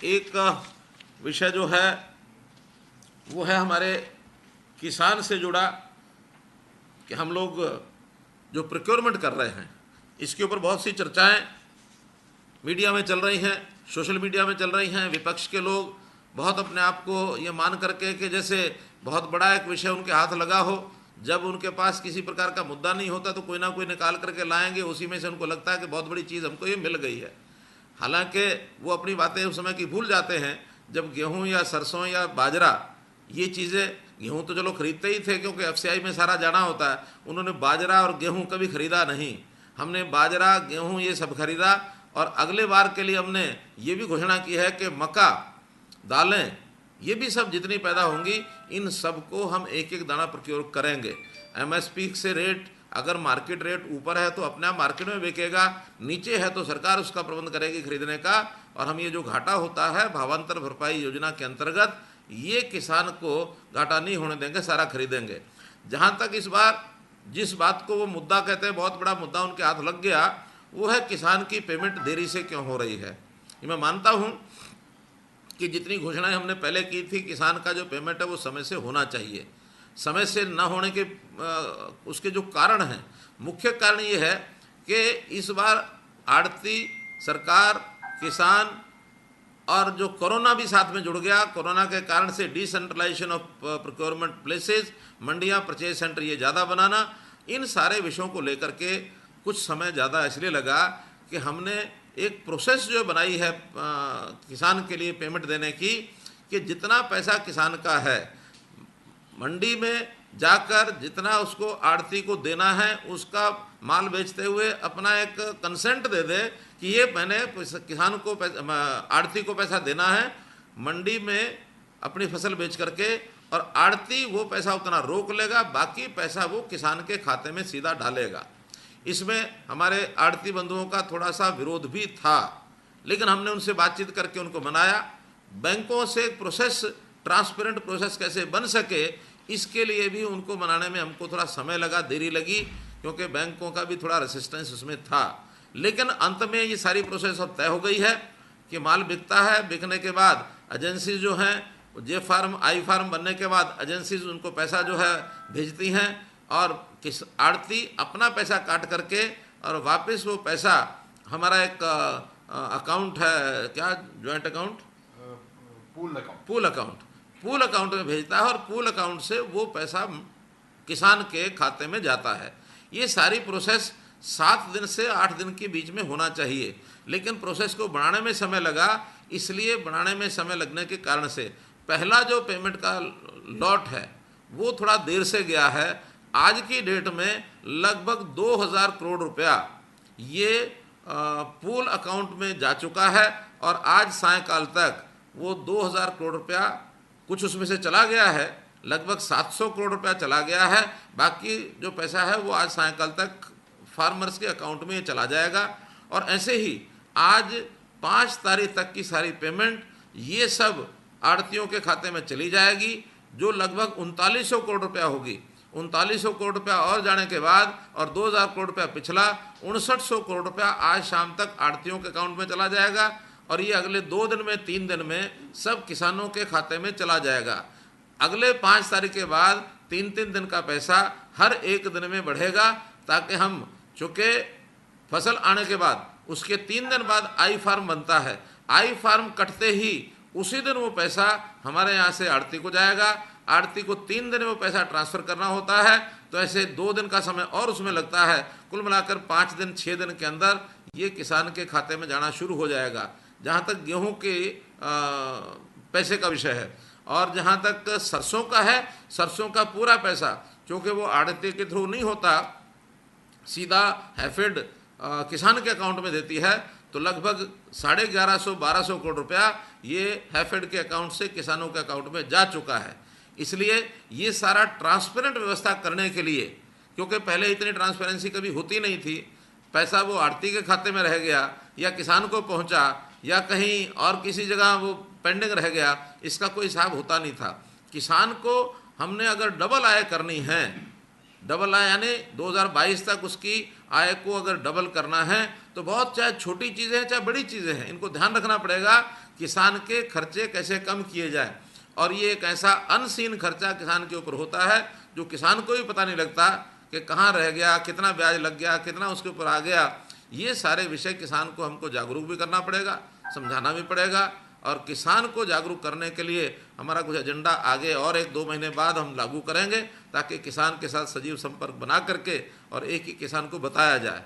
एक विषय जो है वो है हमारे किसान से जुड़ा कि हम लोग जो प्रोक्योरमेंट कर रहे हैं इसके ऊपर बहुत सी चर्चाएं मीडिया में चल रही हैं, सोशल मीडिया में चल रही हैं। विपक्ष के लोग बहुत अपने आप को ये मान करके कि जैसे बहुत बड़ा एक विषय उनके हाथ लगा हो, जब उनके पास किसी प्रकार का मुद्दा नहीं होता तो कोई ना कोई निकाल करके लाएंगे, उसी में से उनको लगता है कि बहुत बड़ी चीज़ हमको ये मिल गई है। हालांकि वो अपनी बातें उस समय की भूल जाते हैं जब गेहूं या सरसों या बाजरा ये चीज़ें, गेहूं तो चलो खरीदते ही थे क्योंकि एफसीआई में सारा जाना होता है, उन्होंने बाजरा और गेहूं कभी खरीदा नहीं। हमने बाजरा गेहूं ये सब खरीदा और अगले बार के लिए हमने ये भी घोषणा की है कि मक्का, दालें, ये भी सब जितनी पैदा होंगी इन सब को हम एक एक दाना प्रोक्योर करेंगे। एमएसपी से रेट अगर मार्केट रेट ऊपर है तो अपने आप मार्केट में बिकेगा, नीचे है तो सरकार उसका प्रबंध करेगी खरीदने का। और हम ये जो घाटा होता है भावांतर भरपाई योजना के अंतर्गत ये किसान को घाटा नहीं होने देंगे, सारा खरीदेंगे। जहाँ तक इस बार जिस बात को वो मुद्दा कहते हैं, बहुत बड़ा मुद्दा उनके हाथ लग गया, वो है किसान की पेमेंट देरी से क्यों हो रही है। ये मैं मानता हूँ कि जितनी घोषणाएं हमने पहले की थी किसान का जो पेमेंट है वो समय से होना चाहिए। समय से न होने के उसके जो कारण हैं, मुख्य कारण ये है कि इस बार आड़ती, सरकार, किसान और जो कोरोना भी साथ में जुड़ गया, कोरोना के कारण से डिसेंट्रलाइजेशन ऑफ प्रोक्योरमेंट प्लेसेस, मंडियां, परचेज सेंटर ये ज़्यादा बनाना, इन सारे विषयों को लेकर के कुछ समय ज़्यादा इसलिए लगा कि हमने एक प्रोसेस जो बनाई है किसान के लिए पेमेंट देने की, कि जितना पैसा किसान का है मंडी में जाकर जितना उसको आड़ती को देना है, उसका माल बेचते हुए अपना एक कंसेंट दे दे कि ये मैंने किसान को आड़ती को पैसा देना है मंडी में अपनी फसल बेच करके, और आड़ती वो पैसा उतना रोक लेगा, बाकी पैसा वो किसान के खाते में सीधा डालेगा। इसमें हमारे आड़ती बंधुओं का थोड़ा सा विरोध भी था, लेकिन हमने उनसे बातचीत करके उनको मनाया। बैंकों से प्रोसेस, ट्रांसपेरेंट प्रोसेस कैसे बन सके, इसके लिए भी उनको मनाने में हमको थोड़ा समय लगा, देरी लगी, क्योंकि बैंकों का भी थोड़ा रेसिस्टेंस उसमें था। लेकिन अंत में ये सारी प्रोसेस अब तय हो गई है कि माल बिकता है, बिकने के बाद एजेंसी जो हैं, जे फार्म, आई फार्म बनने के बाद एजेंसीज उनको पैसा जो है भेजती हैं, और किस आड़ती अपना पैसा काट करके और वापस वो पैसा हमारा एक अकाउंट है, क्या जॉइंट अकाउंट, पूल अकाउंट में भेजता है, और पूल अकाउंट से वो पैसा किसान के खाते में जाता है। ये सारी प्रोसेस 7 दिन से 8 दिन के बीच में होना चाहिए, लेकिन प्रोसेस को बनाने में समय लगा। इसलिए बनाने में समय लगने के कारण से पहला जो पेमेंट का लॉट है वो थोड़ा देर से गया है। आज की डेट में लगभग 2000 करोड़ रुपया ये पूल अकाउंट में जा चुका है, और आज सायंकाल तक वो 2000 करोड़ रुपया, कुछ उसमें से चला गया है, लगभग 700 करोड़ रुपया चला गया है, बाकी जो पैसा है वो आज सायंकाल तक फार्मर्स के अकाउंट में चला जाएगा। और ऐसे ही आज 5 तारीख तक की सारी पेमेंट ये सब आड़तियों के खाते में चली जाएगी, जो लगभग 3900 करोड़ रुपया होगी। 3900 करोड़ रुपया और जाने के बाद, और 2000 करोड़ रुपया पिछला, 5900 करोड़ रुपया आज शाम तक आड़तियों के अकाउंट में चला जाएगा, और ये अगले 2 दिन में, 3 दिन में सब किसानों के खाते में चला जाएगा। अगले 5 तारीख के बाद 3-3 दिन का पैसा हर एक दिन में बढ़ेगा, ताकि हम, चूँकि फसल आने के बाद उसके 3 दिन बाद आई फार्म बनता है, आई फार्म कटते ही उसी दिन वो पैसा हमारे यहाँ से आड़ती को जाएगा। आड़ती को 3 दिन में वो पैसा ट्रांसफ़र करना होता है, तो ऐसे 2 दिन का समय और उसमें लगता है। कुल मिलाकर 5 दिन, 6 दिन के अंदर ये किसान के खाते में जाना शुरू हो जाएगा। जहाँ तक गेहूं के पैसे का विषय है, और जहाँ तक सरसों का है, सरसों का पूरा पैसा, क्योंकि वो आड़ती के थ्रू नहीं होता, सीधा हैफेड किसान के अकाउंट में देती है, तो लगभग 1150-1200 करोड़ रुपया ये हैफेड के अकाउंट से किसानों के अकाउंट में जा चुका है। इसलिए ये सारा ट्रांसपेरेंट व्यवस्था करने के लिए, क्योंकि पहले इतनी ट्रांसपेरेंसी कभी होती नहीं थी, पैसा वो आड़ती के खाते में रह गया, या किसान को पहुंचा, या कहीं और किसी जगह वो पेंडिंग रह गया, इसका कोई हिसाब होता नहीं था। किसान को हमने अगर डबल आय करनी है डबल आय यानी 2022 तक उसकी आय को अगर डबल करना है तो बहुत, चाहे छोटी चीज़ें हैं चाहे बड़ी चीज़ें हैं, इनको ध्यान रखना पड़ेगा। किसान के खर्चे कैसे कम किए जाए, और ये एक ऐसा अनसीन खर्चा किसान के ऊपर होता है जो किसान को भी पता नहीं लगता कि कहाँ रह गया, कितना ब्याज लग गया, कितना उसके ऊपर आ गया। ये सारे विषय किसान को हमको जागरूक भी करना पड़ेगा, समझाना भी पड़ेगा, और किसान को जागरूक करने के लिए हमारा कुछ एजेंडा आगे और 1-2 महीने बाद हम लागू करेंगे, ताकि किसान के साथ सजीव संपर्क बना करके और एक ही किसान को बताया जाए